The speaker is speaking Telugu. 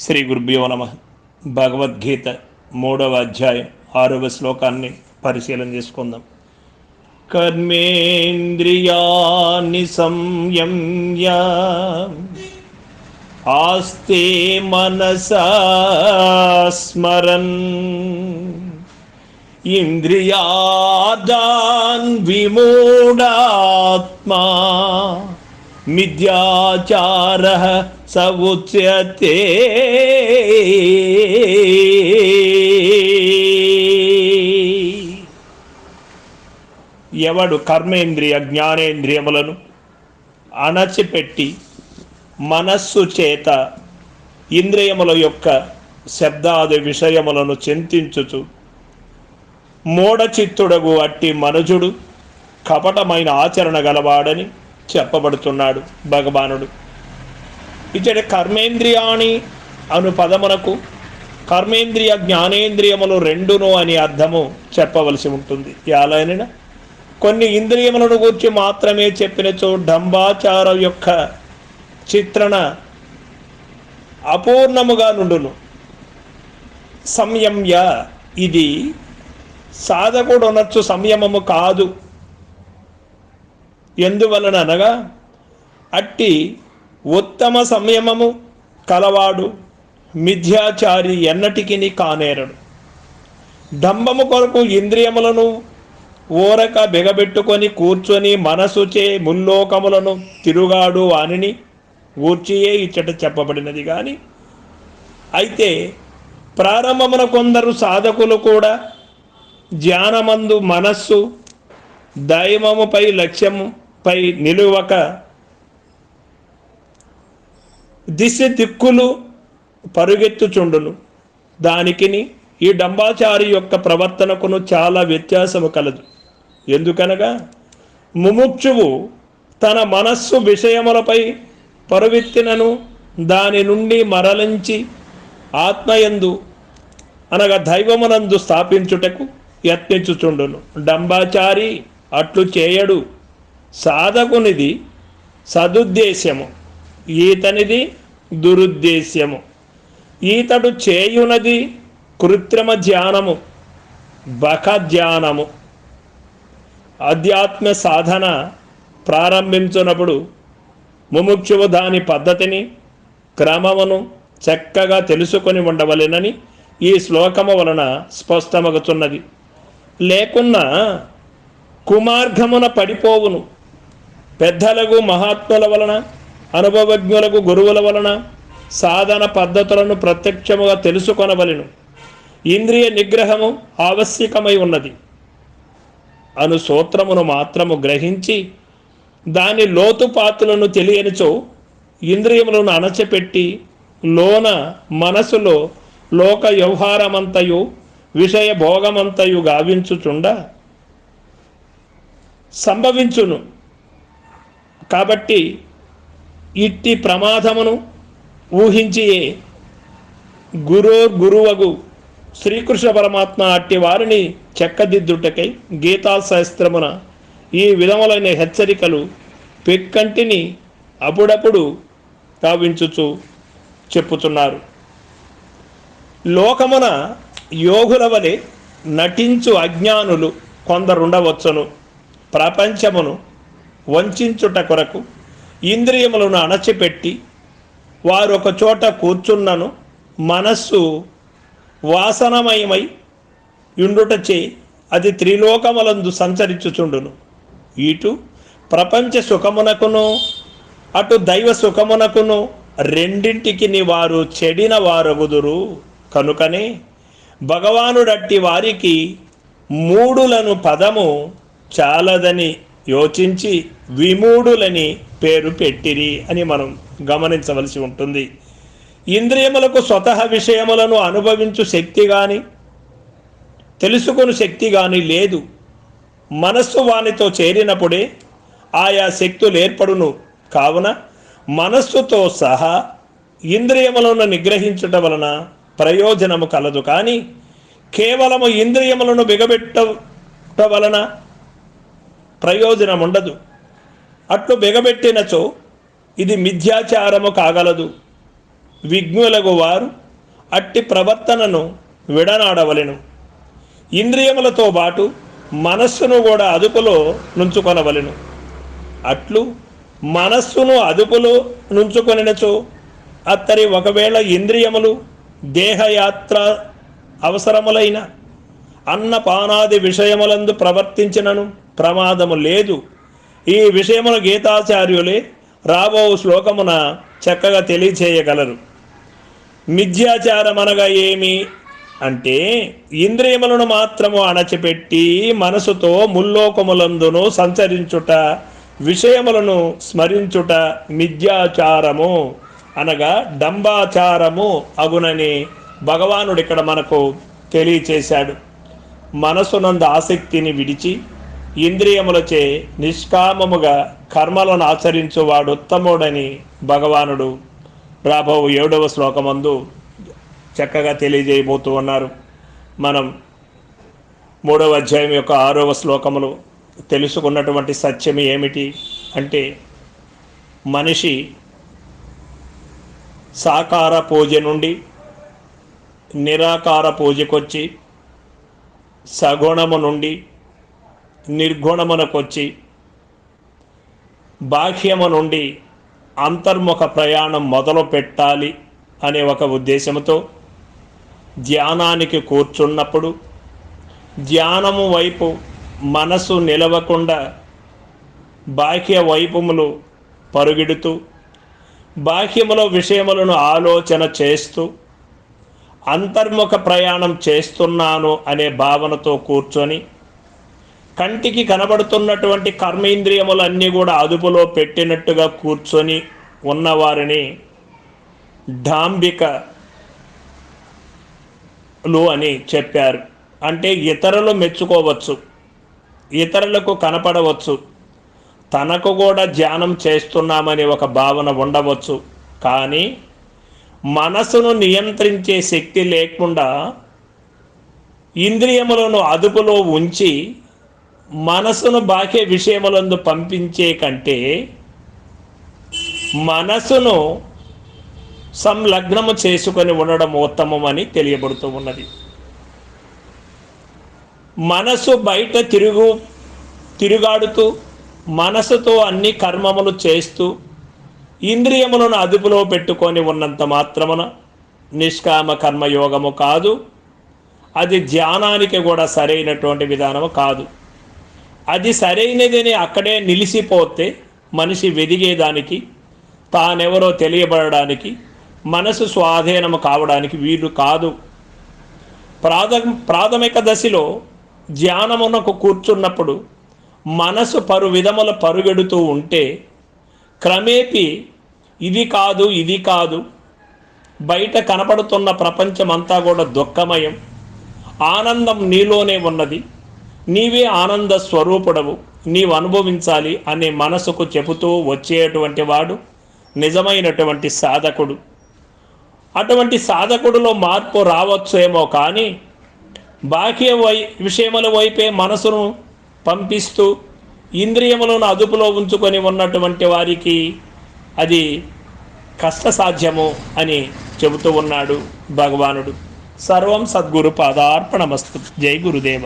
శ్రీ గురుభ్యో నమ. భగవద్గీత 3వ అధ్యాయం 6వ శ్లోకాన్ని పరిశీలన చేసుకుందాం. కర్మేంద్రియాణి సంయమ్య ఆస్తే మనసా స్మరన్ ఇంద్రియార్థాన్ విమూఢాత్మా మిథ్యాచారః స ఉచ్యతే. ఎవడు కర్మేంద్రియ జ్ఞానేంద్రియములను అణచిపెట్టి మనస్సు చేత ఇంద్రియముల యొక్క శబ్దాది విషయములను చింతించుచు మూఢచిత్తుడగు అట్టి మనుజుడు కపటమైన ఆచరణ గలవాడని చెప్పబడుతున్నాడు భగవానుడు. ఇచ్చటి కర్మేంద్రియాణి అను పదమునకు కర్మేంద్రియ జ్ఞానేంద్రియములు రెండును అని అర్థము చెప్పవలసి ఉంటుంది. యాలైనా కొన్ని ఇంద్రియములను గూర్చి మాత్రమే చెప్పినచో డంబాచార యొక్క చిత్రణ అపూర్ణముగా నుండును. సంయమ్య ఇది సాధకుడు అనొచ్చు, సంయమము కాదు. ఎందువలన అనగా అట్టి ఉత్తమ సంయమము కలవాడు మిథ్యాచారి ఎన్నటికి కానేరడు. డంబము కొరకు ఇంద్రియములను ఓరక బిగబెట్టుకొని కూర్చొని మనసుచే ముల్లోకములను తిరుగాడు వానిని గూర్చియే ఇచ్చట చెప్పబడినది. కానీ అయితే ప్రారంభమున కొందరు సాధకులు కూడా ధ్యానమందు మనస్సు దైవముపై లక్ష్యముపై నిలువక దిక్కులు పరుగెత్తుచుండును. దానికిని ఈ డంబాచారి యొక్క ప్రవర్తనకును చాలా వ్యత్యాసము కలదు. ఎందుకనగా ముముక్షువు తన మనస్సు విషయములపై పరువెత్తినను దాని నుండి మరలించి ఆత్మయందు అనగా దైవమునందు స్థాపించుటకు యత్నించుచుండును. డంబాచారి అట్లు చేయడు. సాధకునిది సదుద్దేశ్యము, ఈతనిది దురుద్దేశ్యము. ఈతడు చేయునది కృత్రిమ ధ్యానము, బక ధ్యానము. అధ్యాత్మ సాధన ప్రారంభించినప్పుడు ముముక్షువు దాని పద్ధతిని క్రమమును చక్కగా తెలుసుకొని ఉండవలెనని ఈ శ్లోకము వలన స్పష్టమగుతున్నది. లేకున్నా కుమార్గమున పడిపోవును. పెద్దలకు మహాత్ముల వలన అనుభవజ్ఞులకు గురువుల వలన సాధన పద్ధతులను ప్రత్యక్షముగా తెలుసుకొనవలెను. ఇంద్రియ నిగ్రహము ఆవశ్యకమై ఉన్నది అను సూత్రమును మాత్రము గ్రహించి దాని లోతుపాతులను తెలియనిచో ఇంద్రియములను అణచిపెట్టి లోన మనసులో లోక వ్యవహారమంతయు విషయ భోగమంతయు గావించుచుండ సంభవించును. కాబట్టి ఇట్టి ప్రమాదమును ఊహించియే గురువగు శ్రీకృష్ణ పరమాత్మ అట్టి వారిని చెక్కదిద్దుటకై గీతాశాస్త్రమున ఈ విధములైన హెచ్చరికలు పెక్కంటిని అప్పుడప్పుడు గావించుచు చెప్పుతున్నారు. లోకమున యోగుల వలె నటించు అజ్ఞానులు కొందరుండవచ్చును. ప్రపంచమును వంచుట కొరకు ఇంద్రియములను అణచిపెట్టి వారు ఒక చోట కూర్చున్నను మనస్సు వాసనమయమై యుండుటచే అది త్రిలోకములందు సంచరించుచుండును. ఇటు ప్రపంచ సుఖమునకును అటు దైవ సుఖమునకును రెండింటికి వారు చెడిన వారగుదురు. కనుకనే భగవానుడట్టి వారికి మూడులను పదము చాలదని యోచించి విమూఢులని పేరు పెట్టిరి అని మనం గమనించవలసి ఉంటుంది. ఇంద్రియములకు స్వతహ విషయములను అనుభవించు శక్తి కానీ తెలుసుకుని శక్తి కానీ లేదు. మనస్సు వానితో చేరినప్పుడే ఆయా శక్తులు ఏర్పడును. కావున మనస్సుతో సహా ఇంద్రియములను నిగ్రహించుట వలన ప్రయోజనము కలదు. కానీ కేవలము ఇంద్రియములను బిగబెట్ట వలన ప్రయోజనం ఉండదు. అట్లు బిగబెట్టినచో ఇది మిథ్యాచారము కాగలదు. విజ్ఞులకు వారు అట్టి ప్రవర్తనను విడనాడవలెను. ఇంద్రియములతో పాటు మనస్సును కూడా అదుపులో నుంచుకొనవలెను. అట్లు మనస్సును అదుపులో నుంచుకొనినచో అత్తరి ఒకవేళ ఇంద్రియములు దేహయాత్ర అవసరములైన అన్నపానాది విషయములందు ప్రవర్తించినను ప్రమాదము లేదు. ఈ విషయముల గీతాచార్యులే రాబో శ్లోకమున చక్కగా తెలియచేయగలరు. మిథ్యాచారం అనగా ఏమి అంటే ఇంద్రియములను మాత్రము అణచిపెట్టి మనసుతో ముల్లోకములందును సంచరించుట, విషయములను స్మరించుట మిథ్యాచారము అనగా డంబాచారము అగునని భగవానుడు ఇక్కడ మనకు తెలియచేశాడు. మనసునందు ఆసక్తిని విడిచి ఇంద్రియములచే నిష్కామముగా కర్మలను ఆచరించువాడు ఉత్తముడని భగవానుడు రాబో 7వ శ్లోకమందు చక్కగా తెలియజేయబోతూ ఉన్నారు. మనం 3వ అధ్యాయం యొక్క 6వ శ్లోకములు తెలుసుకున్నటువంటి సత్యం ఏమిటి అంటే మనిషి సాకార పూజ నుండి నిరాకార పూజకొచ్చి సగుణము నుండి నిర్గుణమునకొచ్చి బాహ్యము నుండి అంతర్ముఖ ప్రయాణం మొదలు పెట్టాలి అనే ఒక ఉద్దేశంతో ధ్యానానికి కూర్చున్నప్పుడు ధ్యానము వైపు మనసు నిలవకుండా బాహ్య వైపుములు పరుగెడుతూ బాహ్యములో విషయములను ఆలోచన చేస్తూ అంతర్ముఖ ప్రయాణం చేస్తున్నాను అనే భావనతో కూర్చొని కంటికి కనబడుతున్నటువంటి కర్మేంద్రియములన్నీ కూడా అదుపులో పెట్టినట్టుగా కూర్చొని ఉన్నవారిని డాంబికలు అని చెప్పారు. అంటే ఇతరులు మెచ్చుకోవచ్చు, ఇతరులకు కనపడవచ్చు, తనకు కూడా ధ్యానం చేస్తున్నామని ఒక భావన ఉండవచ్చు. కానీ మనసును నియంత్రించే శక్తి లేకుండా ఇంద్రియములను అదుపులో ఉంచి మనసును బాహ్య విషయములందు పంపించే కంటే మనసును సంలగ్నము చేసుకొని ఉండడం ఉత్తమమని తెలియబడుతూ ఉన్నది. మనసు బయట తిరుగాడుతూ మనసుతో అన్ని కర్మములు చేస్తూ ఇంద్రియములను అదుపులో పెట్టుకొని ఉన్నంత మాత్రమున నిష్కామ కర్మయోగము కాదు, అది ధ్యానానికి కూడా సరైనటువంటి విధానము కాదు. అది సరైనదని అక్కడే నిలిచిపోతే మనిషి వెదిగేదానికి, తానెవరో తెలియబడడానికి, మనసు స్వాధీనము కావడానికి వీలు కాదు. ప్రాథమిక దశలో ధ్యానమునకు కూర్చున్నప్పుడు మనసు పరు విధముల పరుగెడుతూ ఉంటే క్రమేపీ ఇది కాదు ఇది కాదు, బయట కనపడుతున్న ప్రపంచమంతా కూడా దుఃఖమయం, ఆనందం నీలోనే ఉన్నది, నీవే ఆనంద స్వరూపుడవు, నీవు అనుభవించాలి అనే మనసుకు చెబుతూ వచ్చేటువంటి వాడు నిజమైనటువంటి సాధకుడు. అటువంటి సాధకుడిలో మార్పు రావచ్చేమో కానీ బాహ్య విషయముల వైపే మనసును పంపిస్తూ ఇంద్రియములను అదుపులో ఉంచుకొని ఉన్నటువంటి వారికి అది కష్టసాధ్యము అని చెబుతూ ఉన్నాడు భగవానుడు. సర్వం సద్గురు పాదార్పణమస్తు. జై గురుదేవ.